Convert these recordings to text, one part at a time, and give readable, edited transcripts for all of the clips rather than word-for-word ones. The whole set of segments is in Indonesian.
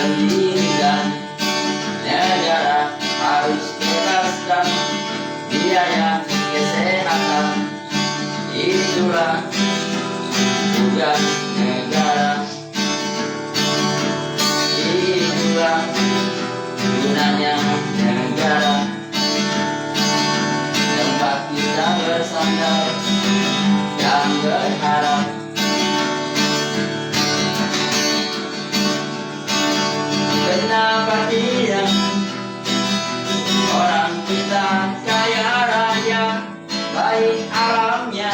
pendidikan, negara harus bebaskan biaya kesehatan. Itulah tugas negara, itulah gunanya negara, tempat kita bersandar dan berharap. Kenapa tidak orang kita kaya raya, baik alamnya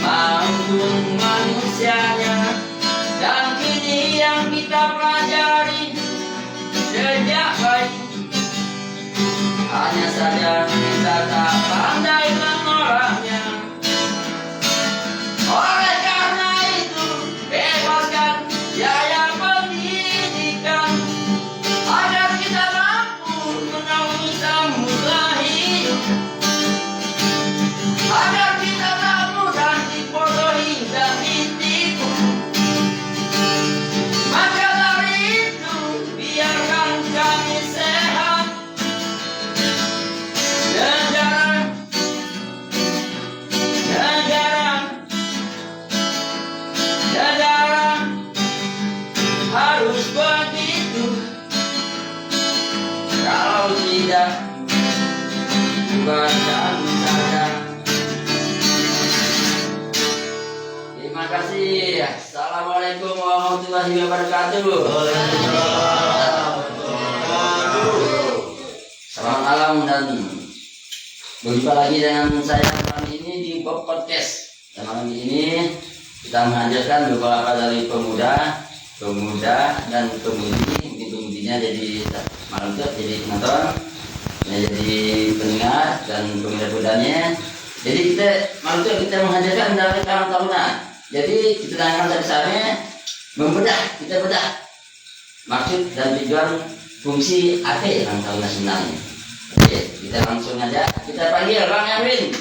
maupun manusianya. Dan kini yang kita pelajari sejak bayi, hanya saja kita tak pandai mengolahnya. Oleh karena itu, bebaskan biaya pendidikan agar kita mampu menaungi samudra hidup, agar kita tak mudah dibodohi dan ditipu. Maka dari itu, biarkan kami sehat. Negara, negara, negara harus begitu. Kalau tidak, bubarkan saja. Terima kasih. Assalamualaikum warahmatullahi wabarakatuh. Selamat malam dan berjumpa lagi dengan saya malam ini di Bob Podcast. Dan malam ini kita menghadirkan beberapa dari pemuda dan pemudi. Mungkin pemudinya jadi malam itu jadi penonton, ya, jadi pendengar dan pemuda-pemudanya. Jadi malam itu kita menghadirkan dari Karang Taruna. Jadi kita tanyakan dari sana kita bedah maksud dan tujuan fungsi apa Karang Taruna sebenarnya. Oke, kita langsung aja kita panggil Bang Erwin.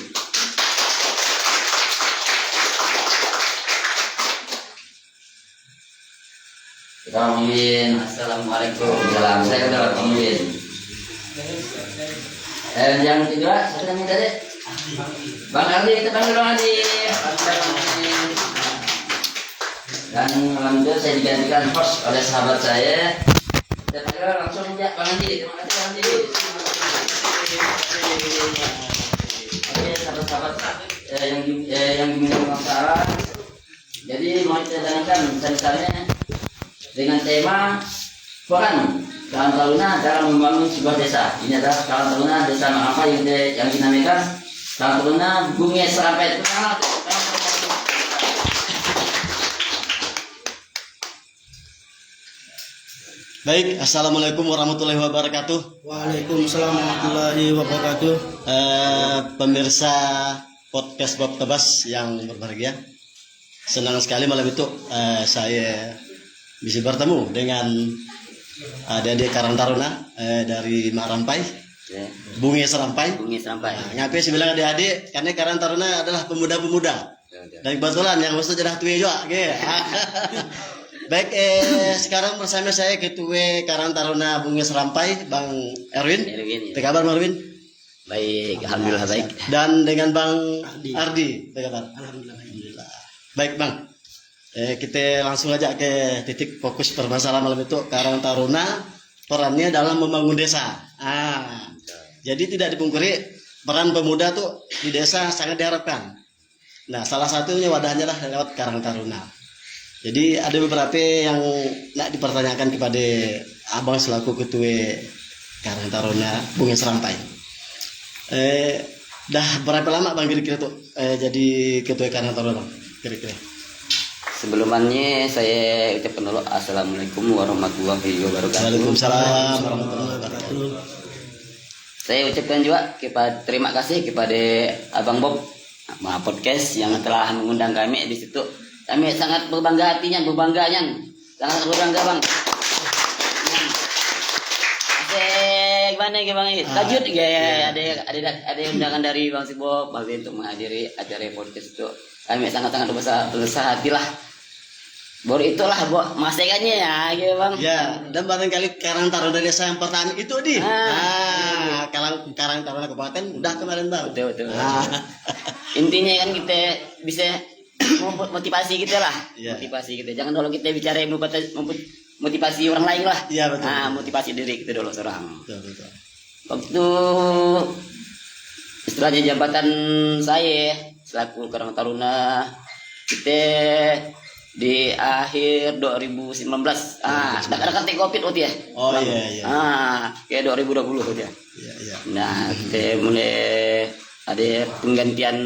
Kita ngomongin assalamualaikum. Salam, saya udah ngomongin. Yang kedua, saya namanya tadi Bang Ardi, kita panggil Bang Ardi. Dan malam itu saya digantikan host oleh sahabat saya. Kita panggil langsung aja Bang Ardi. Terima kasih Bang Ardi. Oke, sahabat-sahabat yang diminta Bang Sarah. Jadi mau kita tanyakan misalnya dengan tema peran Karang Taruna dalam membangun sebuah desa. Ini adalah Karang Taruna Desa Marampai yang dinamakan Karang Taruna Bumi Serampai. Baik, assalamualaikum warahmatullahi wabarakatuh. Waalaikumsalam warahmatullahi wabarakatuh. Pemirsa podcast Bob Tebas yang berbahagia, senang sekali malam itu saya bisa bertemu dengan adik-adik Karang Taruna dari Marampai, Bungi Serampai. Ngapain sih bilang adik-adik? Karena Karang Taruna adalah pemuda-pemuda. Dan kebetulan yang mesti jadi tua juga. Baik, sekarang bersama saya Ketua Karang Taruna Bungi Serampai, Bang Erwin. Apa kabar Bang Erwin? Baik, alhamdulillah baik. Dan dengan Bang Ardi, apa kabar? Alhamdulillah. Baik Bang. Kita langsung aja ke titik fokus permasalahan malam itu. Karang Taruna perannya dalam membangun desa. Jadi tidak dipungkiri peran pemuda tuh di desa sangat diharapkan. Nah, salah satunya wadahnya lah lewat Karang Taruna. Jadi ada beberapa yang nak dipertanyakan kepada Abang selaku Ketua Karang Taruna Bungi Serampai. Dah berapa lama Bang kira-kira tuh jadi Ketua Karang Taruna kira-kira? Sebelumnya saya ucapkan dulu assalamualaikum warahmatullahi wabarakatuh. Waalaikumsalam warahmatullahi wabarakatuh. Saya ucapkan juga terima kasih kepada Abang Bob Podcast yang telah mengundang kami di situ. Kami sangat berbangga hatinya, sangat berbangga Bang. Gimana Bang? Lanjut ya, ada undangan dari Bang Sibo Bang untuk menghadiri acara podcast itu. Kami sangat besar hati lah. baru itulah buat masakannya ya gitu bang. Ya, dan barangkali Karang Taruna desa yang pertama itu di. Karang Taruna Kabupaten udah kemarin bang. Betul. Intinya kan kita bisa motivasi kita lah. Iya. Motivasi kita. Jangan kalau kita bicara motivasi orang lain lah. Iya betul. Motivasi diri kita dulu seorang. Betul. Waktu istilahnya jabatan saya selaku Karang Taruna kita di akhir 2019 dekat Covid waktu ya. Oh iya. Kayak 2020 waktu ya. Iya. Nah kita mulai ada penggantian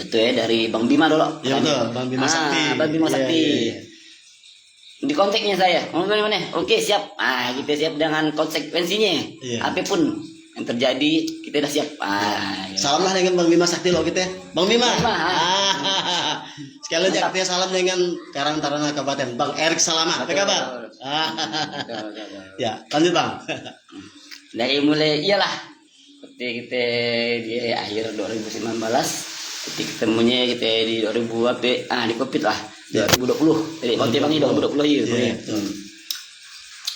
gitu ya dari Bang Bima dulu. Iya betul, Bang Bima Sakti. Bang Bima Sakti. Iya. Di kontaknya saya, mau gimana? Oke siap. Kita siap dengan konsekuensinya. Iya. Apapun yang terjadi kita udah siap. Salam lah dengan Bang Bima Sakti loh kita. Bang Bima. Sekali lagi artinya salam dengan Karang Taruna Kabupaten. Bang Erik Salama. Apa kabar? Ya, lanjut Bang. Dari mulai iyalah. Kita di akhir 2019, ketika ketemunya kita di 2000 di Covid lah. 2020. Jadi mau tiap ini 2020 ya.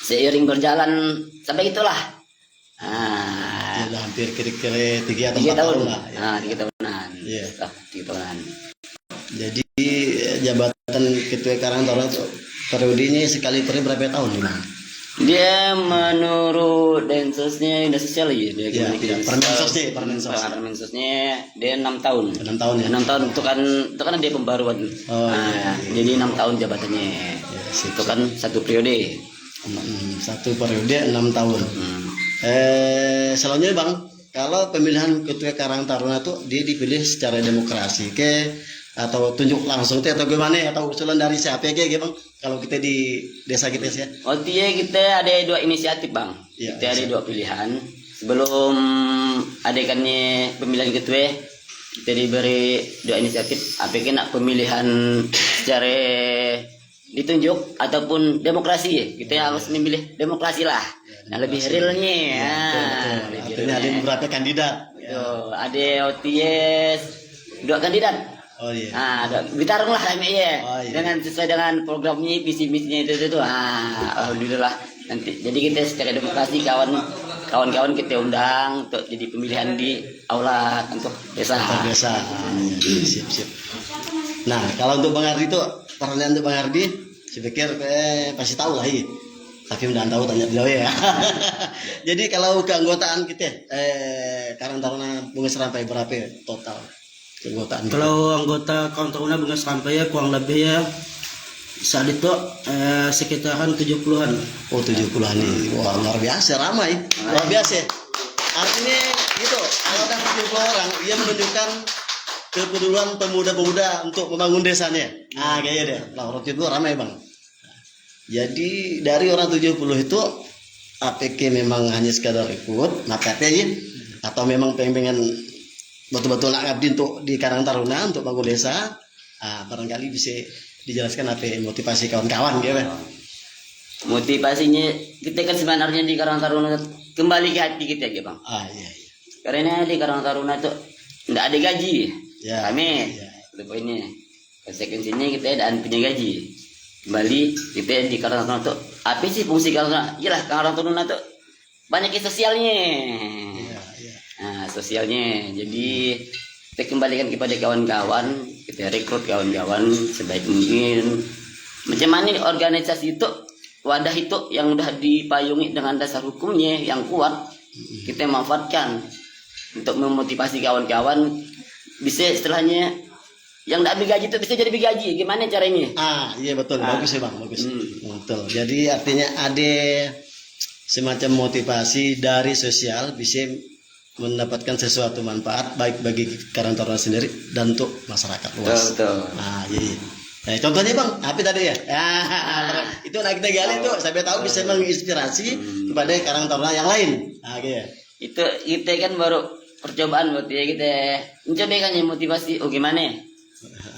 Seiring berjalan sampai itulah. Udah hampir kira-kira 3 atau 4 tahun lah. 3 tahunan. Iya. 3 tahunan. Jadi jabatan Ketua Karang Taruna periodenya sekali berapa tahun nih Bang? Dia menurut densosnya dinas sosial ya dia Permensosnya dia 6 tahun. 6 tahun ya. 6 tahun itu kan dia pembaruan. Jadi 6 tahun jabatannya. Itu kan satu periode. Satu periode 6 tahun. Selanjutnya Bang, kalau pemilihan Ketua Karang Taruna tuh dia dipilih secara demokrasi atau tunjuk langsung atau gimana atau usulan dari siapa gitu Bang? Kalau kita di desa kita sih. Kita ada 2 inisiatif Bang. Ya, kita ada 2 pilihan. Sebelum adakannya pemilihan ketua, kita diberi 2 inisiatif. Apakah nak pemilihan secara ditunjuk ataupun demokrasi? Kita harus memilih demokrasi lah. Nah lebih realnya. Artinya ada beberapa kandidat. Ada OTS 2 kandidat. Oh iya. Bertarung lah kami ya. Iya. Dengan sesuai dengan programnya, visi-misinya itu. Alhamdulillah. Nanti jadi kita secara demokrasi kawan-kawan kita undang untuk jadi pemilihan di aula untuk desa. Siap. Nah, kalau untuk Bang Ardi itu pertanyaan untuk Bang Ardi, saya pikir pasti tahu lah ini. Tapi udah tahu tanya beliau ya. Jadi kalau keanggotaan kita Karang Taruna Bunga Serampai berapa total? Keanggotaan. Kalau anggota Karang Taruna Bunga Serampai ya kurang lebih ya saat itu sekitaran 70-an. Oh 70-an nih. Wah luar biasa ramai. Luar biasa. Artinya gitu. Kalau ada 70 orang, ia menunjukkan kepedulian pemuda-pemuda untuk membangun desanya. Kayaknya deh. Lah orang itu ramai Bang. Jadi dari orang 70 itu APK memang hanya sekadar ikut nakatnya ya, atau memang pengen betul-betul nak ngabdi untuk di Karang Taruna untuk bangun desa. Barangkali bisa dijelaskan apa motivasi kawan-kawan gitu. Motivasinya kita kan sebenarnya di Karang Taruna kembali ke hati kita ya Bang. Iya. Karena di Karang Taruna itu enggak ada gaji. Ya, kami poinnya konsekuensinya kita dan punya gaji. Kembali kita di Karang Taruna tuh apa sih fungsi Karang Taruna? Iyalah Karang Taruna tuh banyak sosialnya. Sosialnya. Jadi kita kembalikan kepada kawan-kawan, kita rekrut kawan-kawan sebaik mungkin. Macam mana organisasi itu, wadah itu yang udah dipayungi dengan dasar hukumnya yang kuat, kita manfaatkan untuk memotivasi kawan-kawan bisa istilahnya yang tidak bergaji itu bisa jadi bergaji. Gimana caranya? Iya betul. Bagus ya Bang, bagus. Betul. Jadi artinya ada semacam motivasi dari sosial bisa mendapatkan sesuatu manfaat baik bagi Karang Taruna sendiri dan untuk masyarakat luas. Betul. Iya. Nah, contohnya Bang, apa tadi ya? Itu nak kita gali tuh, sampai tahu bisa menginspirasi kepada Karang Taruna yang lain. Gitu. Itu kita kan baru percobaan buat ya kita mencoba kan ya motivasi. Gimana?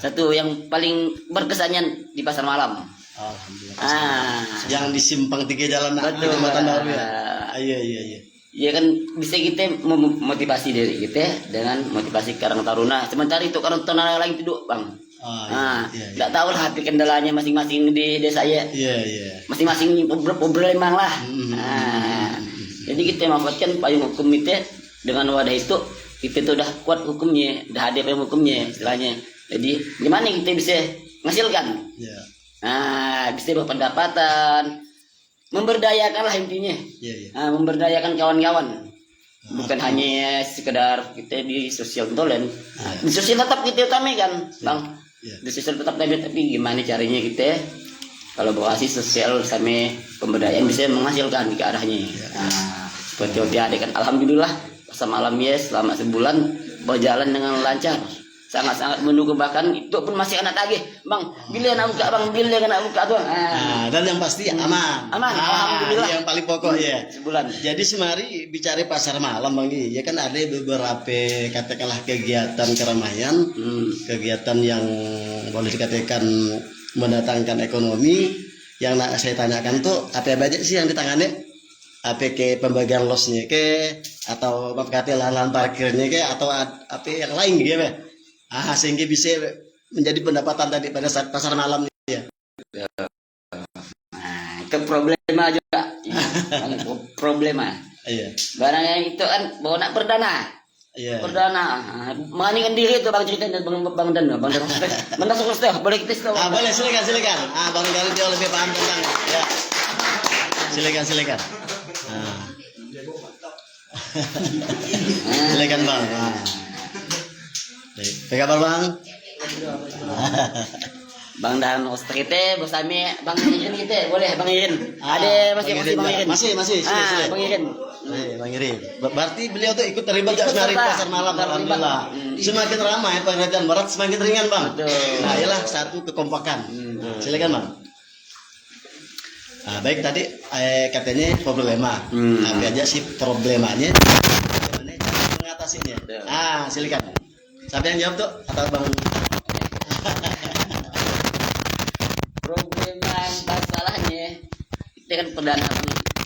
Satu yang paling berkesannya di pasar malam. Alhamdulillah. Yang di Simpang 3 Jalan Kecamatan Baru ya. Iya. Ya kan bisa kita memotivasi diri kita dengan motivasi Karang Taruna. Sementara itu Karang Taruna lain itu Bang. Nggak tahu lah tapi kendalanya masing-masing di desa ya. Masing-masing problema lah. Jadi kita manfaatkan payung hukum itu dengan wadah itu kita tuh udah kuat hukumnya, udah ada payung hukumnya istilahnya. Jadi gimana kita bisa menghasilkan? Bisa berpendapatan, memberdayakan lah intinya. Memberdayakan kawan-kawan. Bukan hanya sekedar kita di sosial tolen. Di sosial tetap kita utamakan, Bang. Di sosial tetap tapi gimana caranya kita kalau berbasis sosial sama pemberdayaan bisa menghasilkan ke arahnya. Seperti waktu ada kan alhamdulillah pasar malam ya selama sebulan berjalan dengan lancar. Sangat-sangat menunggu bahkan itu pun masih anak tagih, Bang. Bila nak buka, Bang, bila nak buka tuh. Dan yang pasti aman. Alhamdulillah. Yang paling pokok ya. Sebulan. Jadi semari bicara pasar malam, Bang. Ya kan ada beberapa katakanlah kegiatan keramaian, kegiatan yang boleh dikatakan mendatangkan ekonomi. Yang nak saya tanyakan tuh apa aja sih yang ditangani? Apa ke pembagian losnya ke atau kata lahan parkirnya ke atau apa yang lain gitu ya? Sehingga bisa menjadi pendapatan tadi pada saat pasar malam ya. Itu problema juga. Problema. Barangnya itu kan bawa nak perdana. Perdana. Menganikan diri itu Bang cerita Bang Dan. Bang sukses deh. Boleh kita tahu. Boleh silakan. Bang Dan dia lebih paham tentang ya. Silakan. Silakan Bang. Apa kabar Bang? Bang Dan Ostrite bersama Bang Irin kita boleh Bang Irin. Ada masih Bang Irin. Masih. Bang Irin. Bang Irin. Berarti beliau tuh ikut terlibat di pasar malam alhamdulillah. Semakin ramai pengrajin barat semakin ringan Bang. Nah, ialah satu kekompakan. Silakan Bang. Baik tadi katanya problema. Apa aja sih problemanya? Bagaimana cara mengatasinya? Silakan. Siapa yang jawab tuh? Atau Bang? Problema masalahnya kita kan perdana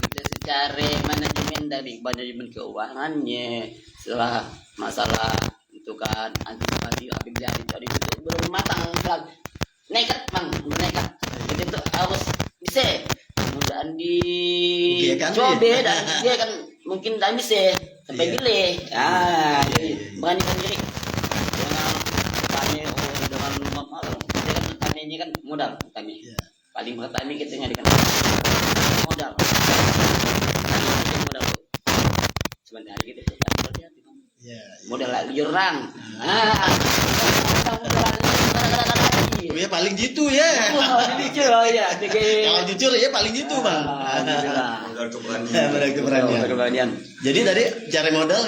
kita secara manajemen keuangannya setelah masalah itu kan antisipasi apabila itu belum matang nekat kita tuh harus bisa mudahan coba dan dia kan mungkin tak bisa sampai gile beranikan diri ini kan modal kami paling pertama kita ngadakan modal sebentar kita modal lagi orang ya paling jitu ya kalau jujur ya paling jitu Bang modal keberanian jadi tadi cari modal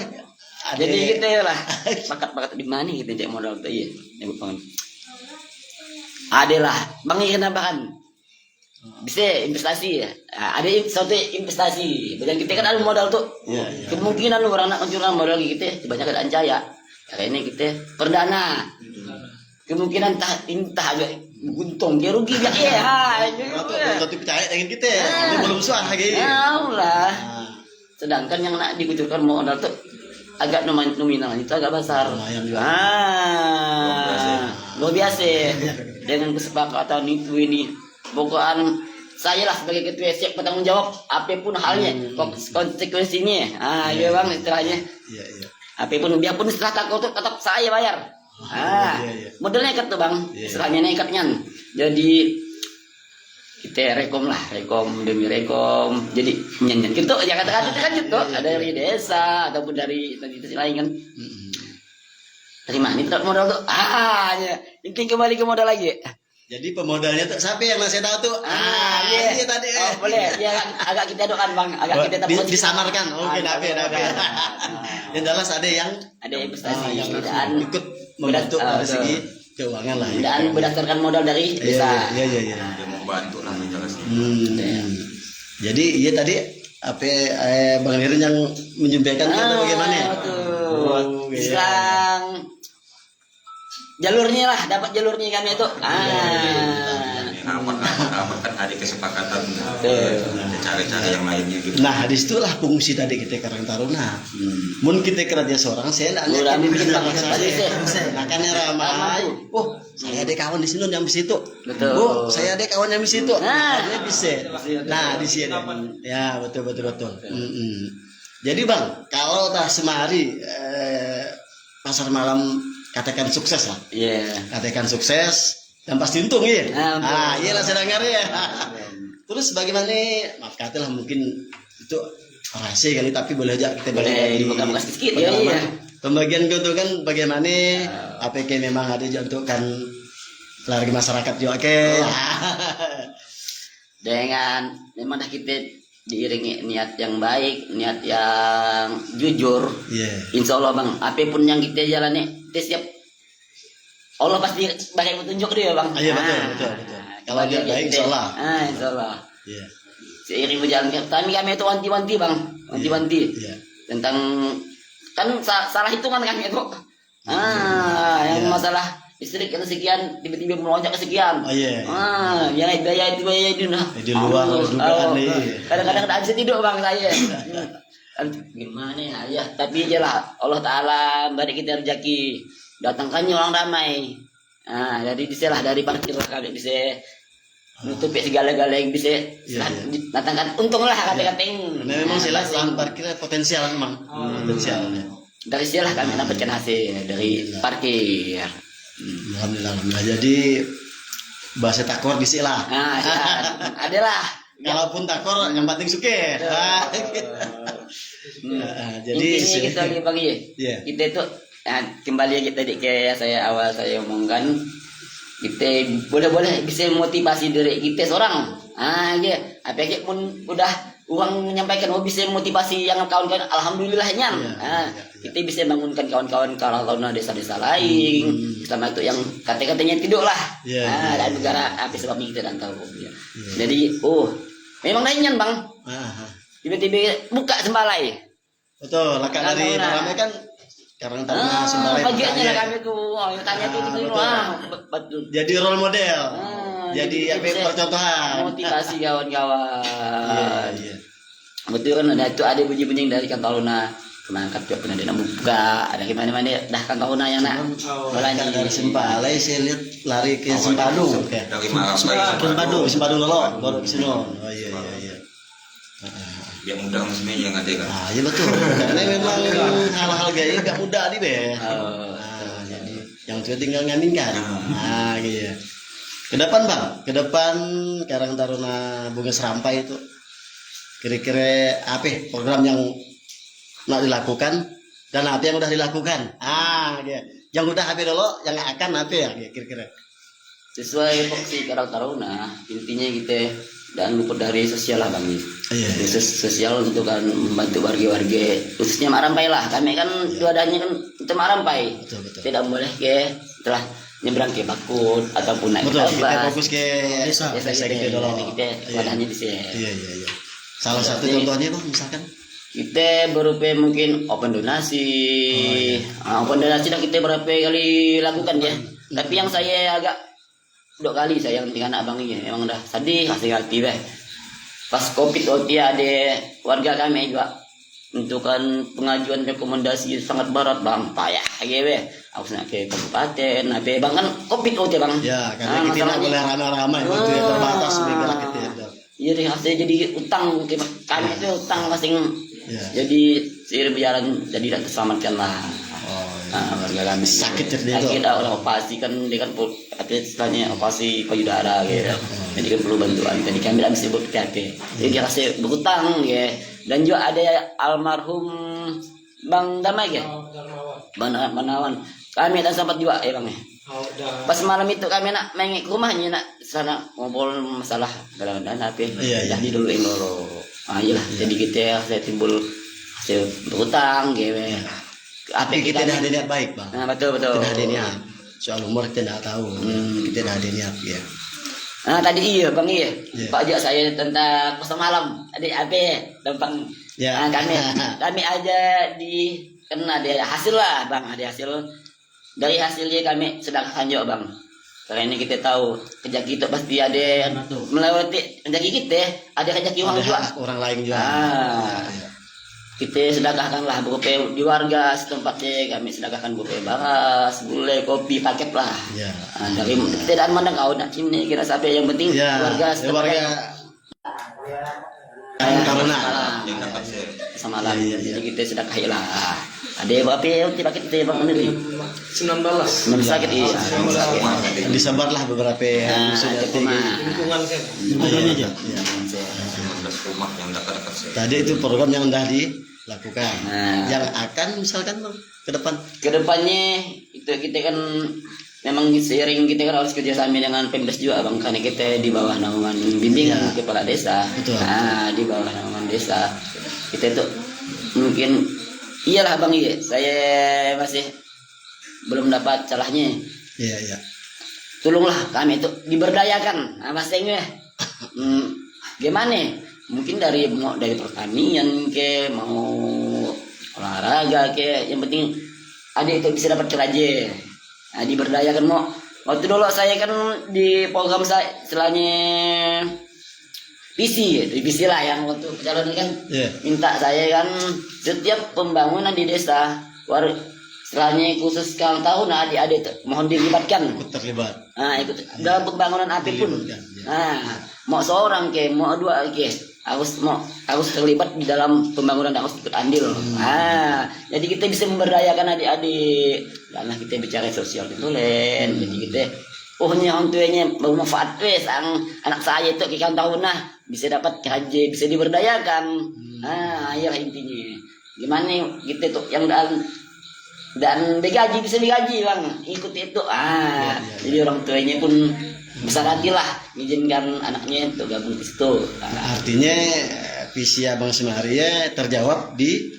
jadi kita lah bakat di mana kita cari modal tuh adalah Bang Irin kan bisa investasi ya. Ada suatu investasi. Banyak kita kan ada modal tuh. Kemungkinan orang nak mencurang modal kita banyak ada ancaya. Karena ini kita perdana. Kemungkinan entah agak untung dia rugi dia. Tapi percaya dengan kita. Ini belum suah lagi. Allah. Sedangkan yang nak dikucurkan modal tuh agak nominal itu agak besar. Luar biasa dengan kesepakatan itu ini pokoknya saya lah sebagai ketua siap bertanggung jawab apapun halnya konsekuensinya ya Bang istilahnya apapun biarpun setelah takut tetap saya bayar modalnya nekat tuh Bang istilahnya nekatnya jadi kita rekom demi rekom jadi nyanyian gitu ya kata-kata kan gitu ada dari desa ataupun dari lain kan dari mana itu modal tuh inti kembali ke modal lagi jadi pemodalnya tuh siapa yang masih tahu tuh iya tadi boleh ya agak kita doakan Bang agak kita disamarkan nabi yang jelas ada investasi dan ikut membantu dari segi keuangan lah dan berdasarkan modal dari desa dia mau bantu lah menjelaskan jadi iya tadi apa Bang Irin yang menyampaikan atau bagaimana Serang jalurnya lah dapat jalurnya kami itu rapat kan ada kesepakatan cara cara-cara yang lainnya gitu. Nah, disitulah fungsi tadi kita Karang Taruna. Mun kita kerja seorang, saya nak Udah bikin bikin orang tadi saya. Nah, kan ramai. Oh, saya ada kawan di sini yang di situ. Betul. Oh, saya ada kawan yang di situ. Nah. Dia bisa. Nah, di sini. Ya, betul. Jadi Bang, kalau tah semari pasar malam katakan sukses lah. Iya. Katakan sukses dan pasti untung ya. Iya lah saya dengar ya. Terus bagaimana? Maaf katalah mungkin itu rahasia kali tapi boleh aja kita Boleh dibuka-buka sedikit ya. Iya. Pembagian keuntungan bagaimana? APK memang ada untuk kan lari masyarakat juga ke. Dengan memang dah kita diiringi niat yang baik, niat yang jujur. Iya. Insya Allah Bang, apapun yang kita jalani, kita siap. Allah pasti bagi petunjuk dia Bang. Iya betul. Kalau dia baik insya Allah. Insya Allah. Iya. Seiring berjalan kami itu wanti-wanti Bang, wanti-wanti Iya. tentang kan salah hitungan kami itu. Yang masalah listrik kena sekian tiba-tiba melonjak ke sekian. Oh iya. Yang biaya itu nah. Di luar dugaan nih. Kadang-kadang tak bisa tidur Bang saya. Gimana ya? Tapi aja lah Allah Taala beri kita rezeki. Datangkannya orang ramai. Jadi diselah dari parkir lah kali bisa nutupi segala-gala yang bisa datangkan untung lah kata-kating. Memang silah lahan parkirnya potensial memang. Potensialnya. Dari silah kami dapatkan hasil dari parkir. Alhamdulillah. Jadi bahasa takor bisi lah. Adalah. Kalaupun takor yang penting suke. Jadi intinya kita lagi bagi. Iya. Kita itu kembali aja tadi kayak awal saya omongkan, kita boleh bisa motivasi diri kita seorang. Ya. Apa pun udah uang menyampaikan bisa motivasi yang kawan-kawan alhamdulillahnya. Kita bisa bangunkan kawan-kawan kalau desa-desa lain. Sama itu yang katanya tidur lah. Dan negara apa sebabnya kita dan tahu. Jadi memang lainnya Bang. Tiba-tiba buka sembalai. Betul, laka dari Marame kan Karang Taruna sembalai. Bagiannya lah kami tuh, tanya tuh betul. Jadi role model. Jadi percontohan. Motivasi kawan-kawan. Iya. Betul kan ada bunyi-bunyi dari Karang Taruna. Mengangkat juga pernah dia buka, ada gimana-mana dah Karang Taruna yang nak. Kalau dari Sembalai saya lihat lari ke Sempadu. Dari Sempadu dulu, baru ke sini. Oh iya. Yang mudah maksudnya yang ada kan. Iya betul. Karena memang hal-hal gaya gak mudah nih be. Jadi yang sudah tinggal ngaminkan. Iya. Kedepan Bang, Karang Taruna Bunga Serampai itu kira-kira apa program yang nak dilakukan dan apa yang udah dilakukan? Yang udah apa dulu, yang akan apa ya kira-kira? Sesuai fungsi Karang Taruna, intinya kita dan luput dari sosial lah Bang. Khusus sosial untuk kan membantu warga-warga khususnya Marampai lah. Kami kan adanya kan itu Marampai. Betul. Tidak boleh setelah nyebrang ke Bakut ataupun naik Betul, kita fokus ke desa kita dulu. Kita wadahnya di sini. Iya. Salah satu contohnya Bang misalkan kita berupa mungkin open donasi. Open donasi dah kita berapa kali lakukan ya. Tapi yang saya agak 2 kali saya dengan anak abang ini memang dah sedih kasih hati deh. Pas Covid ada warga kami juga menentukan pengajuan rekomendasi sangat berat Bang, payah gitu. Aku nak ke kabupaten, Bang kan Covid Bang. Ya, karena kita tidak boleh ramai-ramai waktu yang terbatas bergerak kita. Jadi hasilnya jadi utang kami itu utang masing. Jadi seiring berjalan jadi tidak terselamatkan lah. Warga kami sakit jadi itu. Kita orang operasi kan dia kan istilahnya operasi payudara gitu. Jadi kan perlu bantuan. Jadi kami tidak bisa PHP. Jadi dia kasih berhutang ya. Dan juga ada almarhum Bang Damai ya. Bang Manawan. Kami tak sempat juga Bang ya. Pas malam itu kami nak main ke rumahnya nak sana ngobrol masalah dalam dana apa. Jadi dulu dulu. Iyalah. Jadi kita saya timbul hasil berhutang gitu. Tapi kita dah ada niat baik Bang. Betul. Kita dah ada niat. Soal umur kita tidak tahu. Kita dah ada niat ya. Tadi iya Bang iya. Pak ajak saya tentang pasar malam. Ada apa gampang. Kami aja kena ada hasil lah Bang. Ada hasil. Dari hasilnya kami sedang sanjok Bang. Karena ini kita tahu kejaki itu pasti ada melewati kejaki kita, ada kejaki orang Ada juga. hak orang lain juga. Kita sedekahkanlah berupa di warga setempatnya, kami sedekahkan berupa beras, gulai, kopi, paket lah. Ya. Dari kita tidak mandang kau nak sini kira siapa yang penting Ya, warga warga Karang Taruna. Yang dapat saya. semalam. Iya, iya, iya. Jadi kita sedekahilah. Ada berapa ya paket kita bang ini? 19. Sakit iya. Disebarlah beberapa Nah, sudah itu mah. Lingkungan kan. Lingkungan aja. Ya. 15 rumah yang dekat-dekat saya. Tadi itu program yang sudah dilakukan. Nah. Yang akan misalkan Bang, ke depan. Kedepannya itu kita kan memang seiring kita kan harus kerjasama dengan Pemdes juga bang, karena kita di bawah naungan bimbingan Ya. kepala desa. Betul. Nah, di bawah naungan desa kita itu mungkin iyalah bang, iya saya masih belum dapat celahnya. Iya, iya. Tolonglah kami itu diberdayakan. Nah, mas Tengwe, gimana? Mungkin mau dari pertanian ke, mau olahraga ke, yang penting ada itu bisa dapat kerja. Nah, diberdayakan mau. Waktu dulu saya kan di program saya istilahnya visi lah yang waktu pencalonan kan Iya. minta saya kan setiap pembangunan di desa istilahnya khusus Karang Taruna adik-adik itu mohon dilibatkan. Ikut terlibat. Nah, ikut dalam pembangunan apapun. Dilibatkan, ya. Nah, mau seorang ke, mau dua ke, harus terlibat di dalam pembangunan, harus ikut andil. Nah, jadi kita bisa memberdayakan adik-adik. Karena kita bicara sosial itu Len. Jadi kita orang tuanya bermanfaat sang anak saya itu ke Karang Taruna bisa dapat kerja, bisa diberdayakan. Nah, ya intinya. Gimana kita tuh yang dan digaji bisa digaji bang, ikut itu jadi orang tuanya pun besar hati lah mengizinkan anaknya untuk gabung di situ. Artinya visi Abang Semaria terjawab di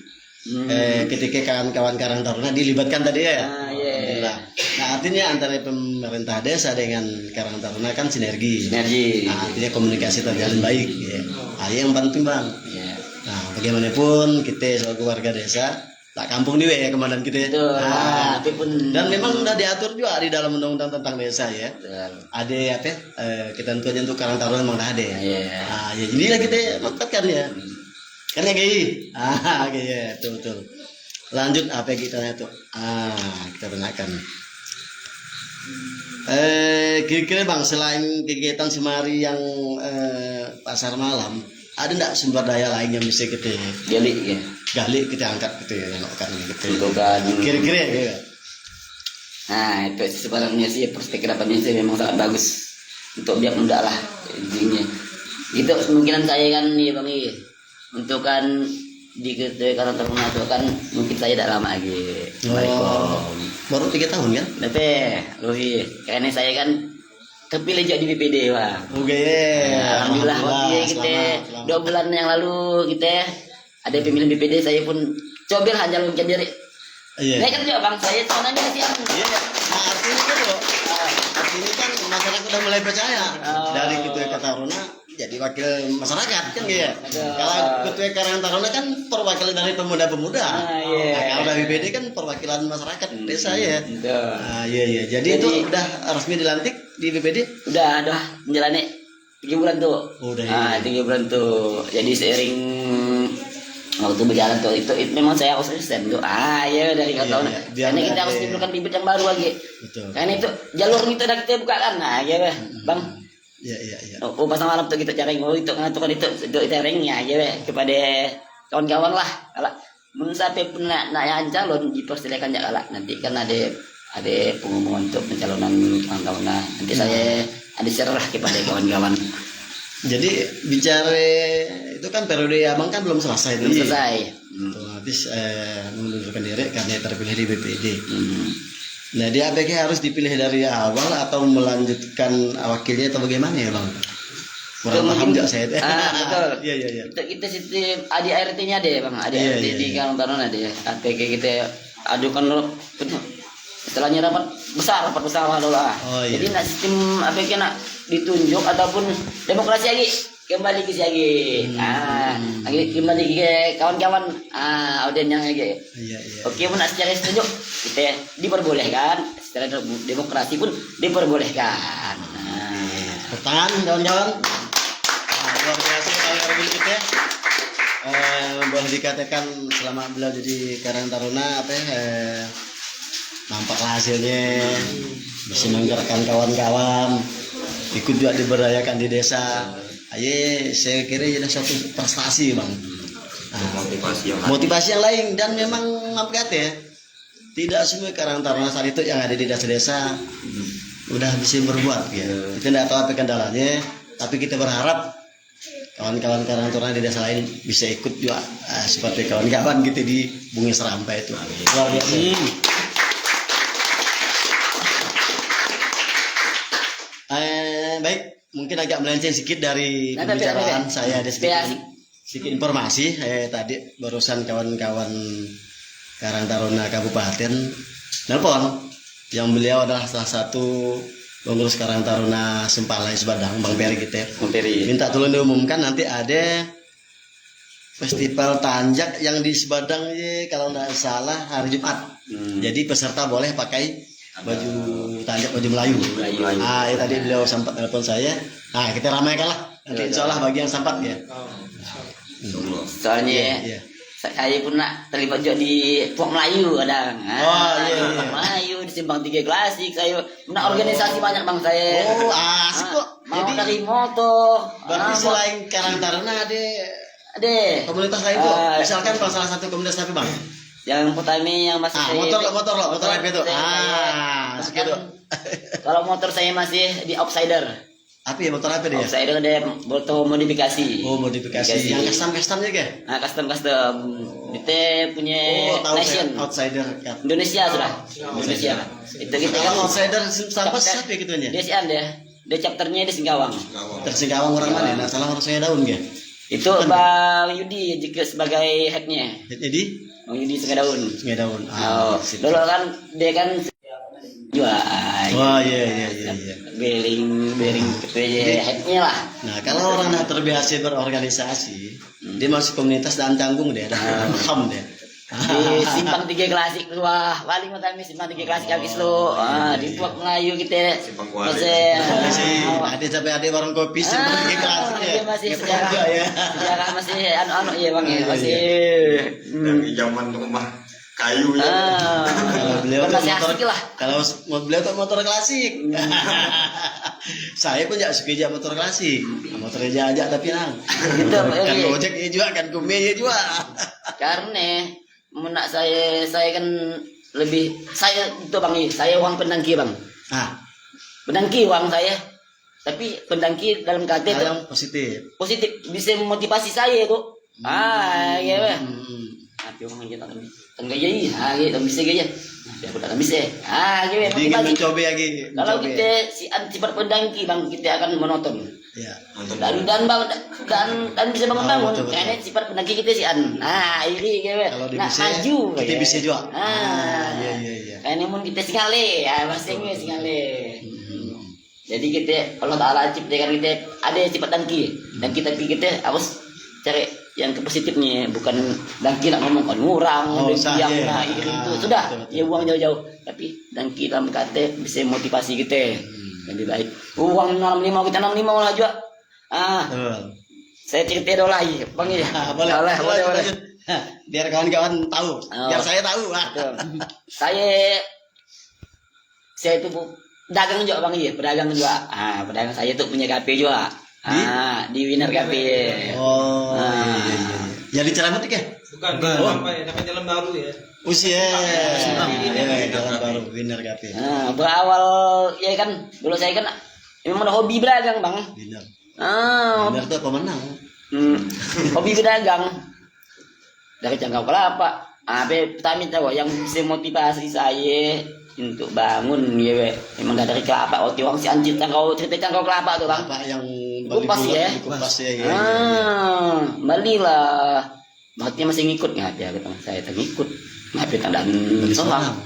ketika kawan-kawan Karang Taruna dilibatkan tadi ya. Iya. Alhamdulillah. Nah, artinya antara pemerintah desa dengan Karang Taruna kan sinergi. Sinergi. Nah, artinya komunikasi terjalin baik. Ya. Yang penting bang. Iya. Nah, bagaimanapun kita sebagai warga desa tak kampung nih ya komandan kita. Itu. Tapi pun Dan memang sudah diatur juga di dalam undang-undang tentang desa ya. Ada apa? Ketentuannya untuk Karang Taruna memang ada. Iya. Ya jadilah kita manfaatkan ya. Kan ya Gay. Ya, betul. Lanjut apa yang kita itu? Kita tanyakan. Kira-kira bang, selain kegiatan Semari yang pasar malam, ada enggak sumber daya lain yang bisa kita gali, kita angkat gitu ya, Untuk kan. Kira-kira ya. Nah itu sebenarnya sih perspektif kedepannya sih memang sangat bagus untuk biar muda lah intinya. Itu kemungkinan saya kan nih bang, untuk kan di Karang Taruna itu kan mungkin saya tidak lama lagi. Baru 3 tahun kan? Tapi karena saya kan terpilih juga di BPD bang. Oke. Alhamdulillah waktu kita Selamat. 2 bulan yang lalu kita ada pemilihan BPD, saya pun coba calonkan diri. Iya. Saya kan juga bang, saya sebenarnya siapa? Iya. Nah, artinya kan loh. Artinya kan masyarakat udah mulai percaya dari Ketua Karang Taruna jadi wakil masyarakat kan ya. Kalau Ketua Karang Taruna kan perwakilan dari pemuda-pemuda. Iya. Nah, kalau dari BPD kan perwakilan masyarakat desa ya. Betul. Iya. Jadi itu udah resmi dilantik di BPD? Udah menjalani 3 bulan tuh. Udah, iya. 3 bulan tuh. Jadi seiring waktu berjalan tuh itu memang saya harus resign tuh. Ya dari Iya, tahun. iya. Biar Karena kita nggak harus ada- timbulkan bibit yang baru lagi. Betul. Karena itu jalur itu udah kita buka kan. Nah, ya bang. Iya. Oh pasang malam tuh kita cari itu ngatukan itu terengnya aja kepada kawan-kawan lah. Kalau mun sampai pun nak yang calon dipersilakan ya kalau nanti kan ada pengumuman untuk pencalonan kawan-kawan. Nanti saya ada share lah kepada kawan-kawan. Jadi bicara itu kan periode abang kan belum selesai. Belum selesai. Habis mengundurkan diri karena terpilih di BPD. Hmm. Nah dia APK harus dipilih dari awal atau melanjutkan wakilnya atau bagaimana ya bang? Kurang paham juga saya. Betul. Iya. Kita sistem ADRT-nya deh bang, ADRT Iya. di Karang Taruna deh. APK kita adukan dulu. Setelahnya rapat besar lah dulu lah. Oh, iya. Jadi nak sistem APK nak ditunjuk ataupun demokrasi lagi kembali ke lagi. Kembali ke kawan-kawan. Audien yang lagi. Iya. Oke, nak secara setuju kita diperbolehkan, secara demokrasi pun diperbolehkan. Tangan kawan-kawan. Luar biasa kawan-kawan kita. Boleh dikatakan selama beliau jadi Karang Taruna nampaklah hasilnya bisa menggerakkan kawan-kawan ikut juga diberdayakan di desa. Saya kira ini suatu prestasi bang. Motivasi yang lain dan memang apa ya, tidak semua Karang Taruna saat itu yang ada di desa-desa udah bisa berbuat ya. Kita tidak tahu apa kendalanya, tapi kita berharap kawan-kawan Karang Taruna di desa lain bisa ikut juga seperti kawan-kawan kita di Bumi Serampai itu. Luar biasa. Baik, mungkin agak melenceng sedikit dari pembicaraan saya, ada sedikit informasi. Tadi barusan kawan-kawan Karang Taruna Kabupaten nelpon, yang beliau adalah salah satu pengurus Karang Taruna Sempalai Sebadang, Bang Peri kita. Minta tolong diumumkan nanti ada festival tanjak yang di Sebadang kalau tidak salah hari Jumat. Jadi peserta boleh pakai baju tanjak, baju Melayu. Tadi beliau sempat telepon saya. Kita ramaikan lah nanti insya Allah bagi yang sempat ya. Soalnya saya pun nak terlibat juga di Puak Melayu kadang. Puak Melayu di Simpang 3 Klasik. Saya nak organisasi banyak bang saya. Asik kok. Mau dari motor. Berarti selain Karang Taruna ada komunitas lain tuh. Misalkan kalau salah satu komunitas apa bang? Yang pertama yang masih motor apa itu? Segitu. Kalau motor saya masih di Outsider. Apa ya motor apa dia? Outsider ada motor modifikasi. Modifikasi. Yang custom-customnya ke? Custom. Kita punya nation. Outsider. Indonesia sudah. Indonesia. Itu kita kan Outsider sampai siapa gitu nya? Dia chapternya di Singkawang. Tersingkawang orang mana? Nah, salah orang saya daun ke? Itu Bang Yudi juga sebagai headnya. Jadi? Bang Yudi Sungai Daun. Dulu kan dia kan jual. Iya. Beling headnya lah. Nah, kalau orang yang terbiasa berorganisasi, dia masuk komunitas dan canggung dia, paham dia. Di Simpang 3 Klasik wah paling utama Simpang 3 Klasik habis lo. Di Puak Melayu kita masih ada warung kopi Simpang 3 Klasik ya. Masih sejarah masih anu ya bang ya masih dari zaman rumah kayu ya. Kalau beliau tuh motor lah. Kalau beliau tuh motor klasik. Saya pun suka motor klasik. Motornya aja tapi nang. Gitu kan Gojek ya juga, kan Kume ya juga. Karena menak saya kan lebih saya itu bang, saya uang pendangki bang. Pendangki uang saya, tapi pendangki dalam kata yang positif bisa memotivasi saya itu. Ya bang. Tapi orang kita enggak jadi, gitu bisa gaya. Aku tak bisa. Gitu. Jadi ingin mencoba lagi. Kalau kita sifat pendangki bang, kita akan monoton. Ya. Dan bisa bangun. Karena sifat pendaki kita ini gitu. Kalau maju kita bisa juga. Iya. Karena mun kita singale, masing singale. Jadi kita Allah Taala ciptakan kita ada sifat dangki dan kita harus cari yang positifnya, bukan dangki nak ngomong kan ngurang yang itu sudah ya buang jauh-jauh, tapi dangki dalam kata bisa motivasi kita. Lebih baik uang 65 kita 65 lah juga. Saya cerita dulu lagi bang ya. Boleh. Biar kawan-kawan tahu, biar saya tahu. Saya itu dagang juga bang ya, pedagang juga. Pedagang saya tuh punya kafe juga. Di Winner Cafe. Iya. Jadi Ceramet ya? Bukan. Sampai jalan baru ya. Jalan baru Winner Cafe. Berawal ya kan, dulu saya kan memang hobi berdagang bang. Winner itu pemenang. Hobi berdagang dari cangkau kelapa. Pertama tahu yang bisa motivasi saya untuk bangun ya, memang dari kelapa. Uang si anjir cangkau kelapa tuh bang. Apa yang kupas ya. Balilah. Maksudnya masih ngikut nggak ya, saya ngikut. Ngapain dan sohang.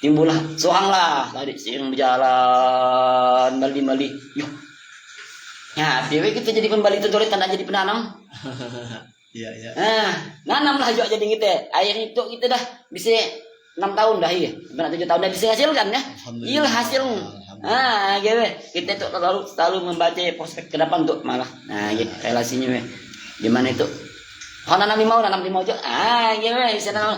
Timbullah sohang lah tadi sering berjalan bali. Yuk. Nah, dewe kita jadi pembali itu dolet tanda jadi penanam. Iya, iya. Nah, nanam lah juga jadi kita. Air itu kita dah bisa 6 tahun dah iya. Benar 7 tahun dah bisa hasilkan ya. Iya hasil. Ah, gitu. Kita tuh selalu membaca prospek ke depan tuh malah. Nah, gitu relasinya we. Gimana itu? Oh, nanam limau juga. Ah, gitu bisa nanam.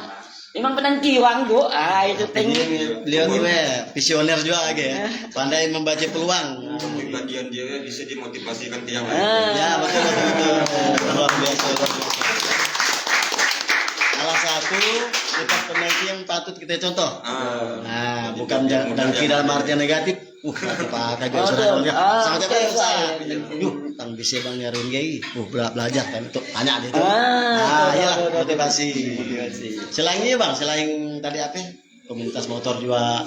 Memang penanti uang tuh. Ah, itu teknik. Beliau nih visioner juga ya. Pandai membaca peluang. Kepribadian dia bisa dimotivasikan ke yang lain. Ya, betul. Luar biasa. Salah satu sifat penanti yang patut kita contoh. Nah, bukan dengki dalam artian negatif. Pakai dia sudah sangat saya. Tang bisa Bang Yarun gay. Belajar kan untuk tanya dia tuh. Iya motivasi. Selain ini Bang, selain tadi apa? Komunitas motor juga,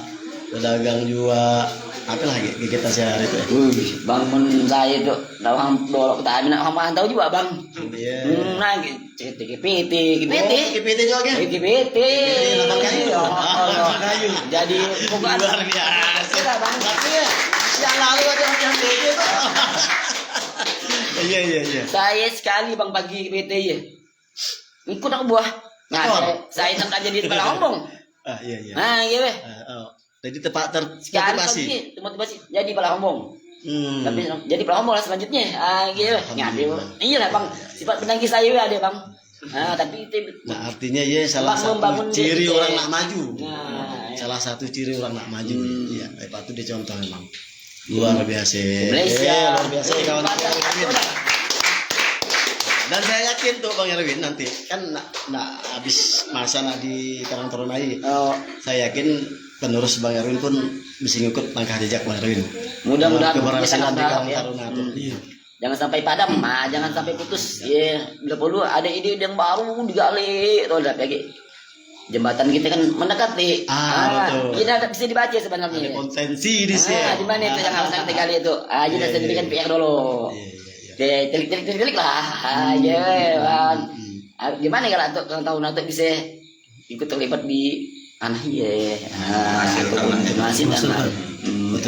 pedagang juga, apa lagi kegiatan sehari itu? Bang saya itu dawang dolok tak ada nak tahu juga Bang. Iya. Nah, GPT juga kan? GPT. Jadi bukan Luar biasa. Bang. Yang lalu ada yang itu. Iya. Saya sekali Bang bagi PT ya. Ikut aku buah. Nah, saya tak jadi kepala ngomong. Iya. Nah, iya weh. Jadi tepat termotivasi. Jadi kepala ngomong. Tapi jadi kepala ngomong lah selanjutnya. Gitu. Ngade. Iya lah Bang. Sifat penangki saya ada Bang. Tapi itu. Nah, artinya ya salah satu ciri orang nak maju. Salah satu ciri orang nak maju. Iya, itu dia contoh memang. Luar biasa. Luar biasa kawan. Dan saya yakin tuh Bang Erwin nanti kan nak habis masa nak di Karang Taruna ini. Saya yakin penerus Bang Erwin pun bisa ngikut langkah jejak Bang Erwin. Mudah-mudahan keberhasilan di Karang Taruna tuh. Jangan sampai padam, jangan sampai putus. Ya, bila perlu ada ide yang baru digali, tuh ada lagi. Jembatan kita kan mendekati. Betul. Ini bisa dibaca sebenarnya. Ada potensi di sini. Di mana itu yang harus kita gali itu? Jadi sedemikian PR dulu. Telik lah. Bang. Gimana kalau untuk tahun nanti bisa ikut terlibat di anak masih betul.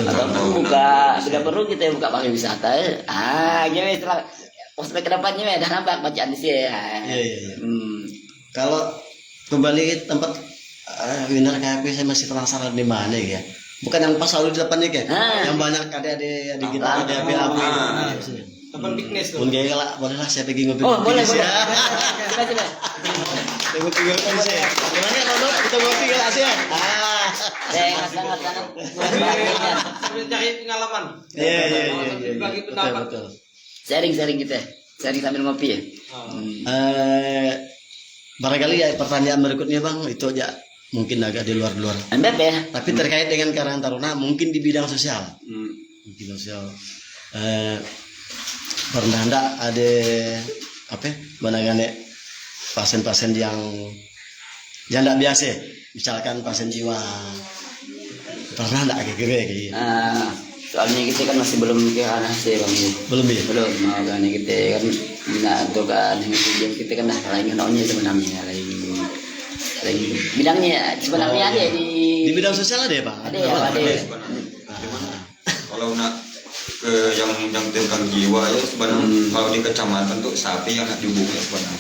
Atau buka sudah perlu kita buka pariwisata. Gimana setelah prospek kedepannya dah nampak bacaan sih. Iya. Kalau kembali tempat winner KP saya masih penasaran di mana ya. Bukan yang pas lalu di depannya kan. Yang banyak adik-adik kita ada BAB. Teman fitness tuh. Pun gaya lah, bolehlah saya pergi ngopi. Boleh. Ya. Coba. Ngopi sih. Gimana kalau kita ngopi kelas ya? Sangat. Sambil cari pengalaman. Iya. Bagi pendapat. Betul. Sharing kita. Sharing sambil ngopi ya. Barangkali ya pertanyaan berikutnya Bang, itu aja mungkin agak di luar. MBP ya. Tapi terkait dengan Karang Taruna mungkin di bidang sosial. Mungkin sosial. Pernah enggak ada menangani pasien-pasien yang enggak biasa, misalkan pasien jiwa, pernah enggak kayak gitu? Soalnya kita kan masih belum ke arah sih Bang. Belum. Makanya kita kan untuk kan kita kan lain namanya sebenarnya lain bidangnya sebenarnya ada di bidang sosial ada ya Bang? Ada. Kalau nak ke yang tentang jiwa ya sebenarnya kalau di kecamatan tuh sapi yang nak dihubungi sebenarnya.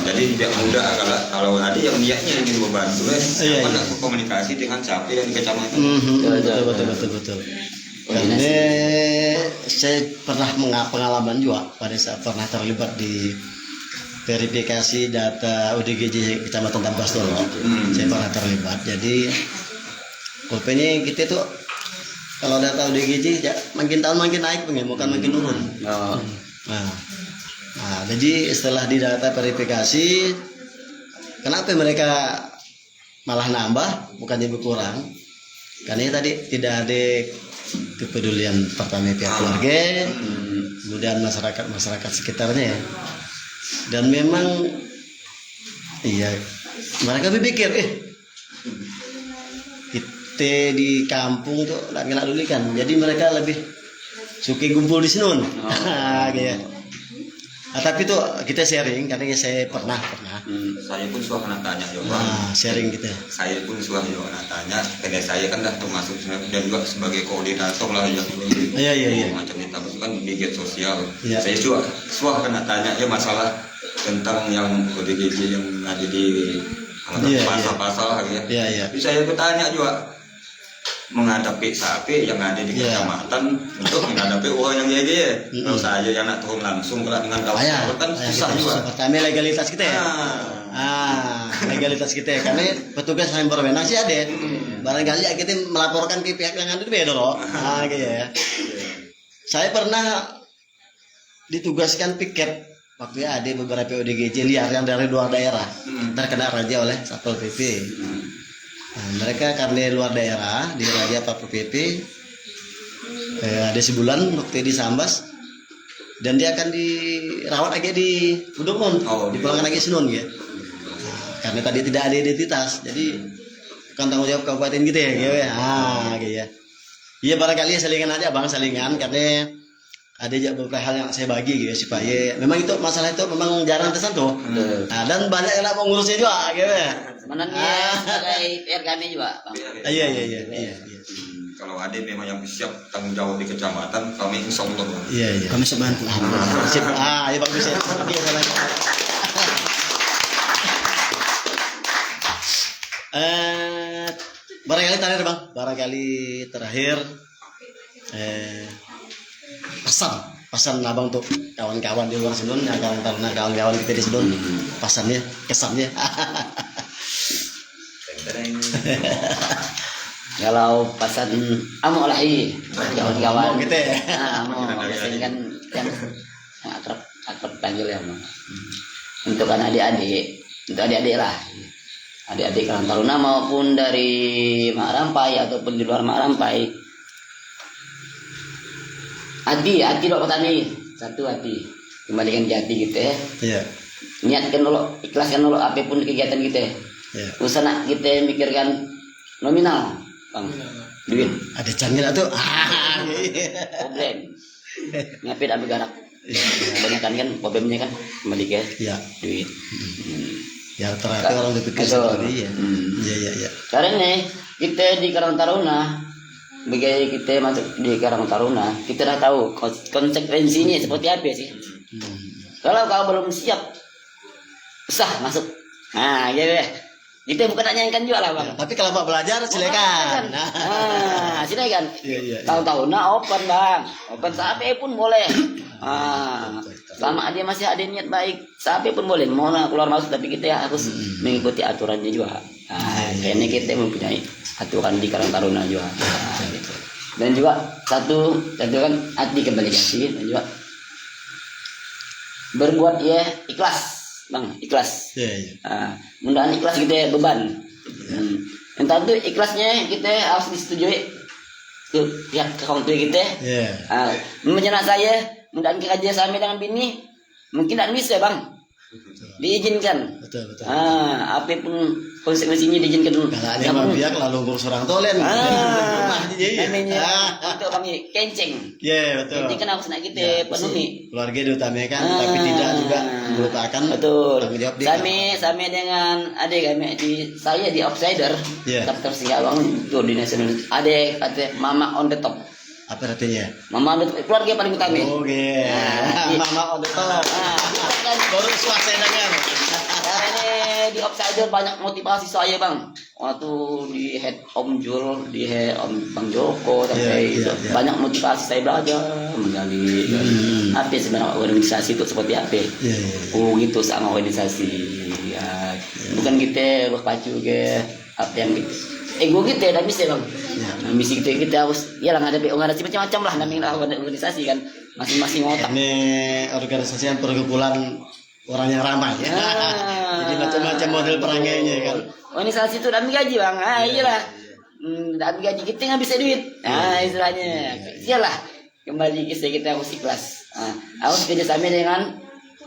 Jadi tidak mudah kalau ada yang niatnya ingin membantu nak komunikasi dengan sapi yang di kecamatan. Betul. Karena saya pernah pengalaman juga pada saat pernah terlibat di verifikasi data UDGJ Kecamatan Tambas Tolo. Saya pernah terlibat. Jadi kopenya kita tuh kalau data UDGJ ya, makin tahun makin naik bukan makin turun. Nah, jadi setelah di data verifikasi, kenapa mereka malah nambah bukannya berkurang? Karena tadi tidak ada kepedulian pertama pihak keluarga, kemudian masyarakat sekitarnya. Dan memang iya mereka berpikir kita di kampung tuh lagi dulu kan, jadi mereka lebih suka kumpul di sini gitu. Tapi tuh kita sharing karena saya pernah. Saya pun suka pernah tanya juga. Sharing kita. Saya pun suka juga tanya. Karena saya kan dah termasuk dan juga sebagai koordinator lah yang Iya. macam itu. kita kan di giat sosial. Iya. Saya juga kena tanya ya masalah tentang yang ODGJ yang ada di Iya, pasal-pasal ya. Iya, iya. Jadi saya bertanya juga menghadapi sapi yang ada di Iya. kecamatan untuk menghadapi orang yang kayak kalau saya yang nak turun langsung kalau dengan kawan-kawan kan susah juga. Pertama legalitas kita ya. Legalitas kita karena petugas yang berwenang sih ada. Barangkali ya kita melaporkan ke pihak yang ada itu beda loh. Gitu ya. Saya pernah ditugaskan piket waktu ada beberapa ODGJ liar yang dari luar daerah terkena razia oleh Satpol PP. Nah, mereka karena luar daerah di razia Satpol PP ada sebulan waktu di Sambas dan dia akan dirawat lagi di Budomun, dipulangkan lagi Senun ya. Karena tadi tidak ada identitas, jadi bukan tanggung jawab kabupaten gitu ya, gitu ya. Gitu ya. Iya barangkali salingan aja bang, salingan karena ada beberapa hal yang saya bagi gitu supaya memang itu masalah itu memang jarang tersentuh. Nah, dan banyak yang mau ngurusnya juga gitu ya. Sebenarnya sebagai PR kami juga, Bang. Iya. Kalau ada memang yang siap tanggung jawab di kecamatan, kami insya Allah. Iya. Kami sebantu. Sip. Ya bagus ya. Oke, barangkali terakhir bang, terakhir pesan abang untuk kawan-kawan di luar Senun, ya kawan-kawan kita di Senun, kesannya. Kalau pesan amo lahi kawan-kawan gitu ya. Amo biasanya kan yang akrab panggil ya Bang. Untuk adik-adik lah. Adik-adik Karang Taruna maupun dari Mak Rampai ataupun di luar Mak Rampai. Hati dok petani, satu hati. Kembalikan ke hati kita ya. Iya. Niatkan dulu, ikhlaskan dulu apapun kegiatan kita. Iya. Usah nak kita mikirkan nominal, Bang. Duit. Ada canggih tuh. Problem. Ngapit apa garak. Kebanyakan kan problemnya kan kembali ke Iya. duit. Ya terakhir orang berpikir seperti ya. Iya. Karena kita di Karang Taruna, bagi kita masuk di Karang Taruna, kita dah tahu konsekuensinya seperti apa sih. Kalau kau belum siap, usah masuk. Nah, ya. Kita bukan nanyakan juga lah bang. Ya, tapi kalau mau belajar silakan. Silakan. Iya. Tahu-tahu open bang, open sampai pun boleh. Selama dia masih ada niat baik, sampai pun boleh. Mau keluar masuk tapi kita harus mengikuti aturannya juga. Kayaknya kita mempunyai aturan di Karang Taruna juga. Gitu. Dan juga satu kan hati kembali kasih dan juga berbuat ya ikhlas. Bang, ikhlas. Iya. Mudah-mudahan ikhlas kita beban. Entah itu ikhlasnya kita harus disetujui tuh pihak kawan tua kita. Menjenak saya, mudah-mudahan kerja sama dengan bini, mungkin tak bisa bang. Diizinkan. Betul. Apapun konsekuensinya diizinkan. Kalau ada yang biak lalu ngurus orang tolen. Namanya untuk kami kencing. Iya betul. Kencing kan harus nak kita penuhi. Keluarga diutamakan, tapi tidak juga melupakan tanggung jawab dia. Sama dengan adik kami saya di outsider. Daftar Singawang itu di nasional. Adik kata mama on the top. Apa artinya? Mama on the top, keluarga paling utama. Oke. Mama on the top. Baru swasta dengar. Karena di outsider banyak motivasi saya bang. Waktu di head Om Jul, di head Om Bang Joko sampai banyak motivasi saya belajar menggali apa sebenarnya organisasi itu seperti apa. Gitu sama organisasi. Bukan kita berpacu ke apa yang kita ego kita dah bisa bang. Misi kita harus ya lah ngadepi organisasi macam-macam lah namanya organisasi kan masing-masing otak. Ini organisasi yang perkumpulan orang yang ramai ya. Jadi macam-macam model perangainya kan. Organisasi itu dapat gaji bang. Iyalah. Dapat gaji kita nggak bisa duit. Istilahnya. Iyalah. Kembali kita harus ikhlas. Harus kerjasama dengan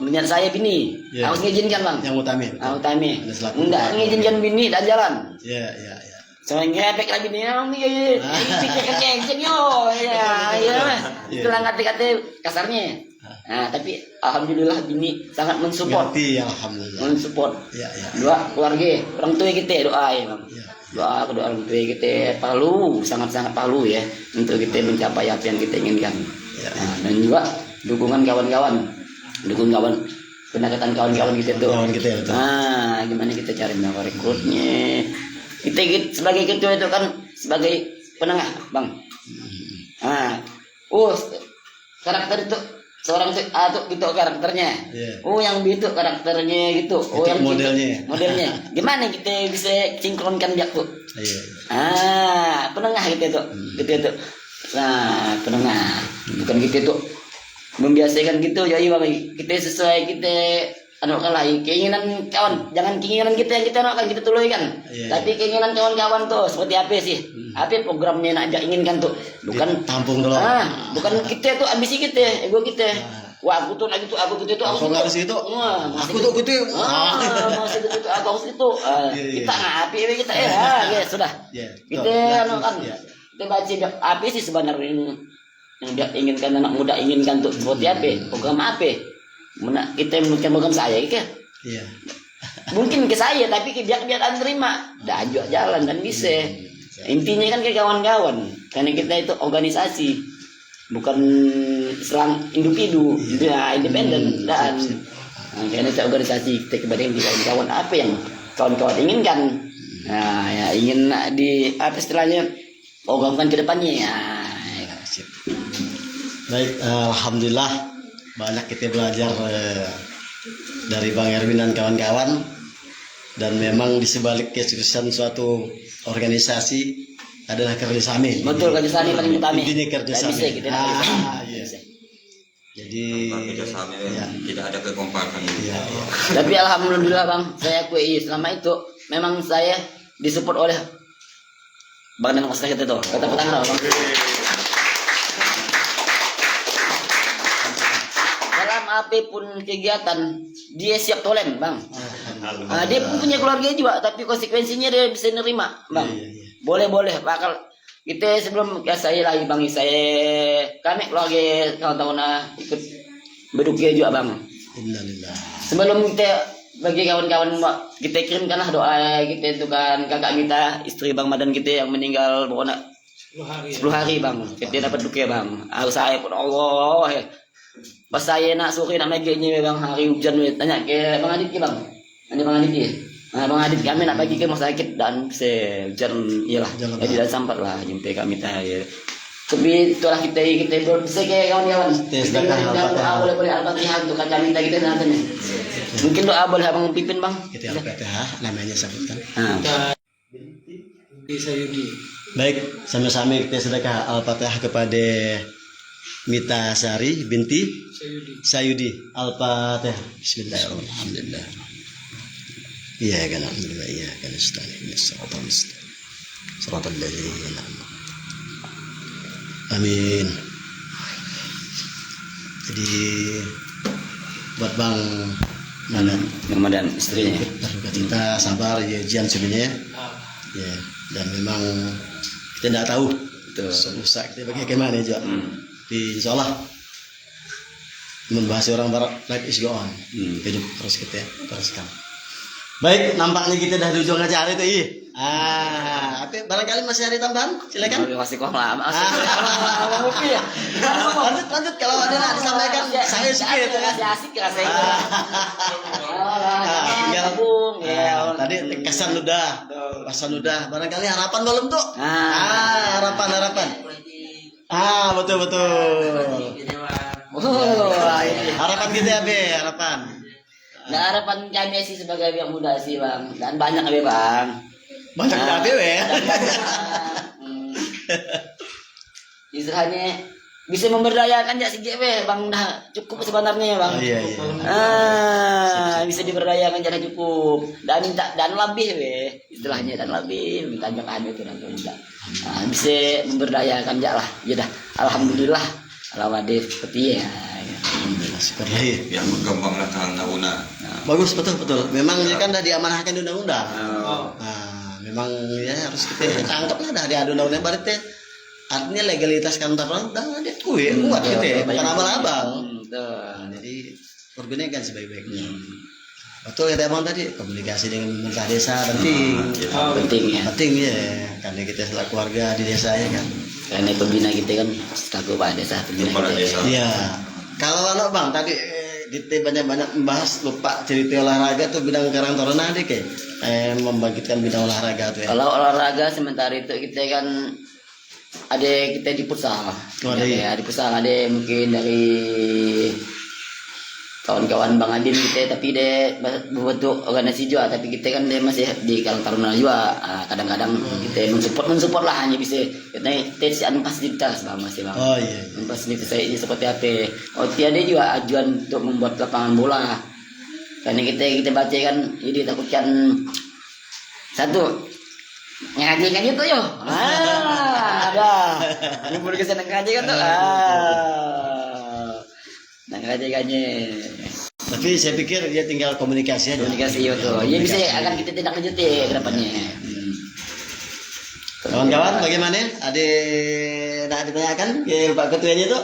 niat saya bini. Harus ngizinkan bang. Yang utama. Utama. Enggak ngizinkan bini dan jalan. Iya. Soalnya ngepek lagi nih, pikir kencing yo, itulah kata kasarnya. Tapi alhamdulillah bini sangat mensupport. Alhamdulillah. Mensupport. Doa keluarga, orang tua kita doa ya bang. Doa kedua orang tua kita perlu sangat-sangat perlu ya untuk kita mencapai apa yang kita inginkan. Dan juga dukungan kawan-kawan, pendekatan kawan-kawan kita tuh. Kawan kita ya, betul. Gimana kita cari nama rekrutnya? Kita sebagai ketua itu kan sebagai penengah, Bang. Karakter itu seorang itu gitu karakternya. Yang itu karakternya gitu. Yang modelnya. Gimana kita bisa sinkronkan dia tuh? Penengah gitu itu. Gitu itu. Nah, penengah. Bukan gitu tuh. Membiasakan gitu ya Bang. Kita sesuai kita keinginan kawan, jangan keinginan kita yang kita akan kita tuluikan. Tapi keinginan kawan-kawan tuh seperti apa sih? Apa programnya nak inginkan tuh? Bukan tampung dulu. Bukan kita tuh ambisi kita, ego kita. Wah, aku tuh lagi tuh, aku gitu tuh, aku harus itu. Aku tuh gitu. Masih gitu, aku harus itu. Kita ngapi kita sudah. Kita kan kita baca apa sih sebenarnya yang dia inginkan, anak muda inginkan tuh seperti apa? Program apa? Kita mungkin program saya kan? Mungkin ke saya tapi biar terima. Dah ajak jalan dan bisa. Intinya kan ke kawan-kawan, karena kita itu organisasi, bukan selang individu, independen dan karena itu organisasi kita kepada kawan-kawan apa yang kawan-kawan inginkan. Ingin di apa istilahnya programkan ke depannya Baik, alhamdulillah banyak kita belajar dari Bang Erwin dan kawan-kawan, dan memang di sebalik kesuksesan suatu organisasi adalah kerjasama. Betul, kerjasama paling utama. Intinya kerjasama. Jadi kerjasama tidak ada kekompakan. Tapi alhamdulillah Bang, saya akui selama itu memang saya disupport oleh Bang dan Mas kita tuh. Kata petang Bang. Apapun kegiatan dia siap tolen Bang. Dia pun punya keluarga juga, tapi konsekuensinya dia bisa nerima Bang. Boleh bakal kita sebelum saya lagi Bang, kami keluarga kawan-kawan ikut berduka juga Bang. Innalillah. Sebelum kita bagi kawan-kawan kita kirimkanlah doa kita itu kan kakak kita, istri Bang Madan kita yang meninggal 10 hari Bang. Kita dapat duka Bang. Saya pun Allah pas saya nak sore nak magenya Bang, hari hujan tanya ke Bang Adit ke Bang. Bang Adit Bang Adit kami nak bagi ke rumah sakit dan hujan iyalah. Jadi dah sampai lah jumpa kami tadi. Tapi itulah kita bisa ke kawan-kawan. Boleh Al-Fatihah untuk kaca minta kita nanti. Mungkin doa boleh Abang pimpin Bang. Kita Al-Fatihah namanya sebutkan. Baik, sama-sama kita sedekah Al-Fatihah kepada Mita Sari binti Sayudi. Al-Fatihah. Bismillahirrahmanirrahim. Iya kan, alhamdulillah, iya kan, Siratal ladzina. Amin. Jadi buat Bang Madan istrinya. Kita sabar ya ujian sebenarnya. Ya, dan memang kita tidak tahu susah kita bagaimana juga. Insya Allah membahas orang barat, life is go on. Hidup terus kita teruskan. Baik, nampaknya kita dah di ujung acara itu. Tapi barangkali masih ada tambahan, silakan. Masih kok lama. Lanjut kalau ada nak disampaikan, saya sedikit. Asik rasanya. Tadi kesan udah. Barangkali harapan belum tuh? Harapan. Betul. Harapan kita apa? Harapan. Nah, harapan kami sih sebagai yang muda sih Bang, dan banyak Bang. Banyak apa Istilahnya bisa memberdayakan ya si Bang, dah cukup sebenarnya Bang. Iya. Bisa diberdayakan jadi cukup. Dan lebih istilahnya dan lebih minta kami itu dan tidak. Bisa memberdayakan ya lah. Ya dah. Alhamdulillah. Alhamdulillah seperti ya. Alhamdulillah syukurlah ya. Yang berkembang lah tahun-tahunnya. Bagus, betul. Memang ini kan dah diamanahkan di undang-undang. Memang ya harus kita tangkap lah dah di undang-undang berarti artinya legalitas kantor udah dia kuat gitu bukan abal-abal. Jadi pergunakan sebaik-baiknya. Betul kata Abang tadi, komunikasi dengan pemerintah desa penting. Penting ya. Penting ya, karena kita selaku keluarga di desa ya kan. karena pembina kita kan selaku kepala desa pembina Kepala kita. desa. Iya. Kalau anak bang tadi kita banyak-banyak membahas lupa cerita olahraga tuh bidang Karang Taruna deh kayak membangkitkan bidang olahraga tuh ya. Kalau olahraga sementara itu kita kan ada kita di futsal. Oh, ada ya? Di futsal ada mungkin dari kawan-kawan Bang Adin kita, tapi dia membentuk organisasi juga, tapi kita kan dia masih di Karang Taruna juga. Kadang-kadang kita mensupport lah, hanya bisa kita sian fasilitas bang masih bang. Oh iya. Fasilitas saya ini seperti apa? Oh tiada juga ajuan untuk membuat lapangan bola. Karena kita baca kan, jadi takutkan satu ngaji kan itu yo. Ada. Ngumpul ke sana ngaji kan tuh. Nah ngaji. Tapi saya pikir dia tinggal komunikasi aja. Komunikasi itu. Ya bisa akan kita tindak lanjuti ke depannya. Kawan-kawan bagaimana? Ada nak ditanyakan ke Pak Ketuanya itu?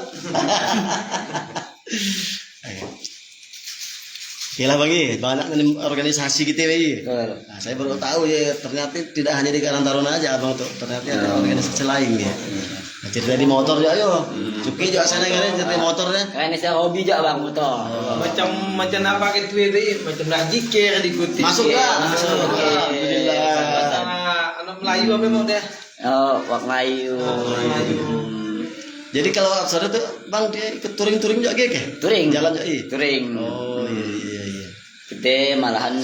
Gila bagi banyak organisasi kita bagi. Nah, saya baru tahu ya ternyata tidak hanya di Karang Taruna aja abang tuh, ternyata ada organisasi lain ya. Nah, cerita di motor juga yo. Cuki juga sana kan cerita motornya. Kan saya hobi juga bang motor. Macam apa gitu itu? Macam dah jikir diikuti. Masuk lah. Alhamdulillah. Anak Melayu apa mau deh? Oh, Wak Melayu. Jadi kalau absurd tuh bang dia ikut touring juga kayak? Touring. Jalan juga iya. Touring. Oh iya. Kita malahan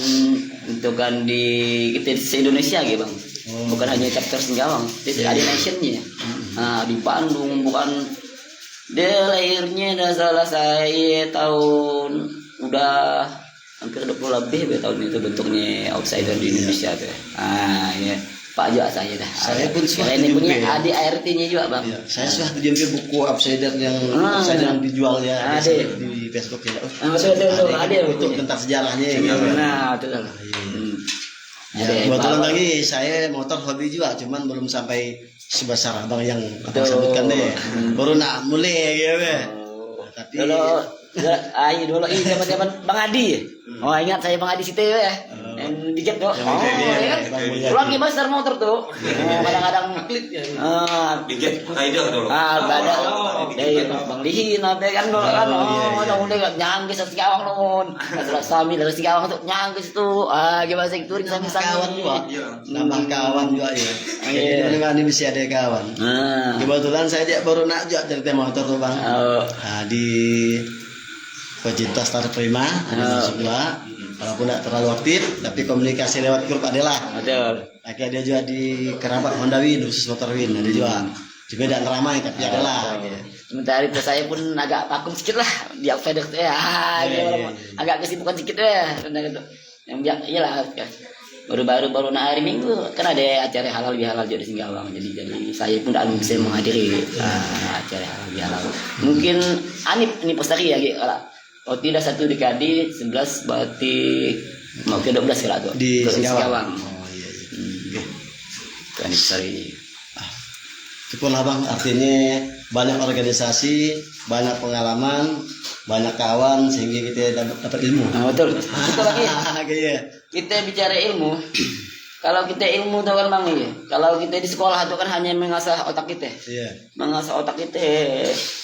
untuk kan kita se Indonesia gitu bang. Bukan hanya chapter Singkawang, ada nationnya. Nah di Bandung bukan dia lahirnya dah salah saya tahun udah hampir 20 lebih tahun itu bentuknya outsider di Indonesia tuh. Ya Pak juga saya dah. Saya pun sudah ini punya adik ART-nya juga bang. Iya, saya sudah tujuan buku outsider yang dijual ya di Facebook ya. Ada untuk tentang sejarahnya ya. Nah itu lah. Ya, kebetulan lagi saya motor hobi juga, cuman belum sampai sebesar abang yang abang sebutkan deh. Baru nak mulai gitu ya. Tapi dulu zaman Bang Adi. Oh ingat saya Bang Adi situ ya. Yang dikit tuh. Pulang gimana besar motor tuh. Kadang-kadang Dikit rider dulu. ada dari Bang Lihin apa kan dulu kan. Udah nyangkis ke Singkawang nun. Setelah Sami dari Singkawang tuh nyangkis tuh. Gimana sih touring sama kawan juga. Nambah kawan juga ya. Jadi mana bisa ada kawan. Kebetulan saya dia baru nak juga cerita motor tuh bang. Di Pecinta Star Prima juga. Walaupun tidak terlalu aktif, tapi komunikasi lewat grup adalah. Betul. Akhirnya dia juga di kerabat Honda Win, khusus motor Win, ada juga. Juga tidak ramai, tapi adalah. Sementara itu saya pun agak vakum sedikit lah di outsider itu ya. Agak kesibukan sedikit ya. Yang iyalah. Baru hari Minggu kan ada acara halal bihalal juga di Singkawang. Jadi saya pun tidak bisa menghadiri acara halal bihalal. Mungkin Anip ini postari ya gitu. Oh tidak 1 dekade 11 berarti mau ke 12 kira tuh di Singkawang. Oh iya. Kan sari. Syukurlah bang, artinya banyak organisasi, banyak pengalaman, banyak kawan sehingga kita dapat ilmu. Betul. Betul lagi. Kita bicara ilmu. Kalau kita ilmu tuh kan bang ya. Kalau kita di sekolah itu kan hanya mengasah otak kita. Iya. Mengasah otak kita.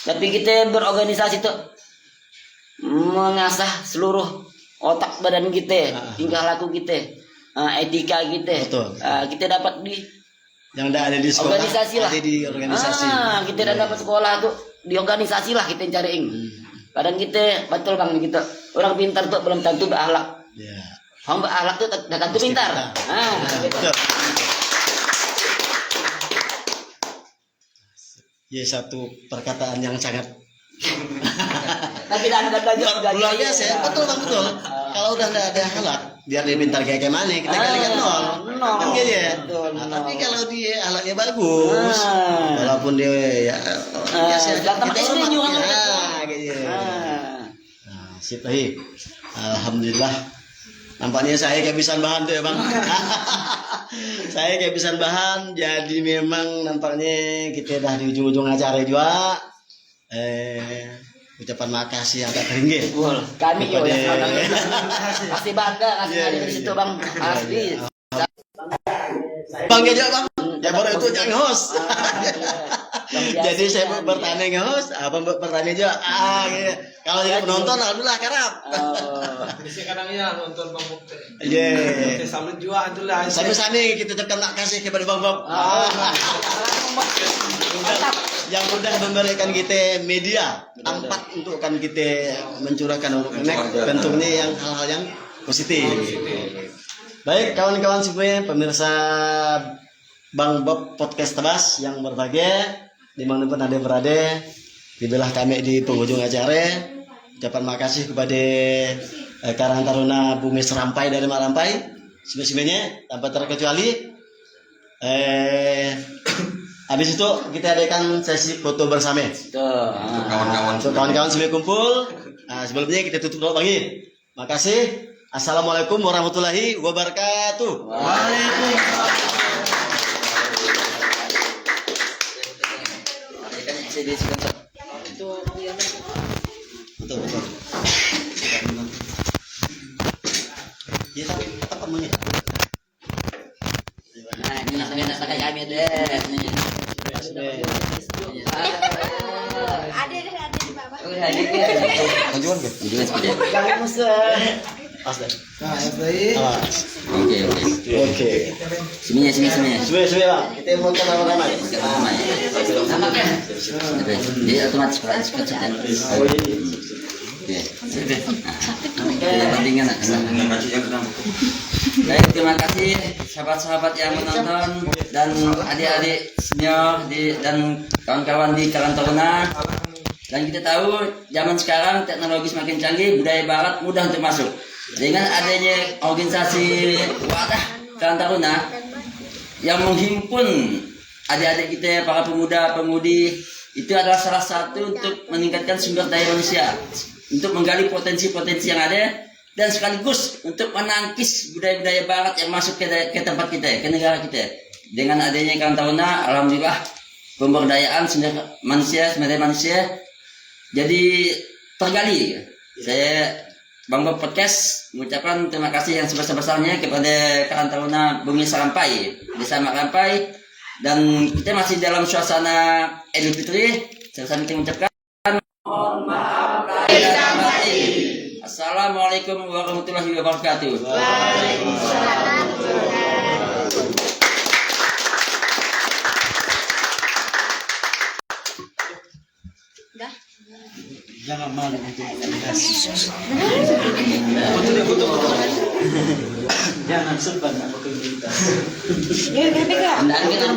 Tapi kita berorganisasi tuh mengasah seluruh otak badan kita, tingkah laku kita, etika kita. Kita dapat di yang ada di sekolah, organisasi lah. Ada di organisasi. Kita dapat sekolah tuh di organisasi lah kita cariin. Kadang kita betul bang kita orang pintar tuh belum tentu berakhlak. Ya. Orang berakhlak tuh tak tentu pintar. Betul. Ya satu perkataan yang sangat tapi dan luar biasa ya. Betul bang, betul. Kalau udah ada halak biar dia pintar kayak mana kita kalikan nol kan gitu ya. Tapi kalau dia halaknya bagus walaupun dia ya biasa kita hormat gitu. Sip baik. Alhamdulillah. Nampaknya saya kehabisan bahan tuh ya bang. Saya kehabisan bahan, jadi memang nampaknya kita dah di ujung-ujung acara juga. Ucapan makasih yang tak kering. Kami yo pasti bangga kasih hadir di situ bang. Pasti. Bang aja bang. Ya baru itu jangan host. Jadi saya mau bertanya nggak host, apa bertanya juga? Gitu. Kalau jadi penonton, alhamdulillah karap. Biasanya kadang ya nonton Bang Bob. Iya. Saya salut juga itulah. Sampai kita terkena kasih kepada Bang Bob. Yang mudah memberikan kita media tempat untuk kan kita mencurahkan bentuknya yang hal-hal yang positif. Baik kawan-kawan semuanya pemirsa Bang Bob Podcast Tebas yang berbahagia dimanapun ada berada, dibelah kami di penghujung acara. Ucapan makasih kepada Karang Taruna Bumi Serampai dari Marampai semuanya tanpa terkecuali. Habis itu kita adakan sesi foto bersama. Kawan-kawan Untuk kawan-kawan semua kumpul. Nah, sebelumnya kita tutup dulu pagi. Makasih. Assalamualaikum warahmatullahi wabarakatuh. Betul. Ya tapi apa punya? Nah, ini saya nak pakai kami deh. Nih. Ada di bawah. Tujuan seperti itu. Pas deh. Nah, baik. Awas. Oke. Sini. Suwe Bang. Kita mau sama-sama. Sama kan? Dia otomatis kan kan. Oke. Yang penting kan. Baik, terima kasih sahabat-sahabat yang menonton dan adik-adik senior dan kawan-kawan di Karang Taruna. Dan kita tahu zaman sekarang teknologi semakin canggih, budaya barat mudah untuk masuk. Dengan adanya organisasi wadah Karang Taruna yang menghimpun adik-adik kita, para pemuda-pemudi, itu adalah salah satu untuk meningkatkan sumber daya manusia, untuk menggali potensi-potensi yang ada, dan sekaligus untuk menangkis budaya-budaya barat yang masuk ke tempat kita, ke negara kita. Dengan adanya Karang Taruna, alhamdulillah pemberdayaan sumber manusia jadi tergali. Saya Bang Bob Podcast mengucapkan terima kasih yang sebesar-besarnya kepada Karang Taruna Bumi Serampai, Desa Marampai, dan kita masih dalam suasana Idul Fitri. Saya mengucapkan mohon maaf lahir dan batin. Assalamualaikum warahmatullahi wabarakatuh. Jangan malu untuk jangan sempat nak bekerja. Ya, Dan kita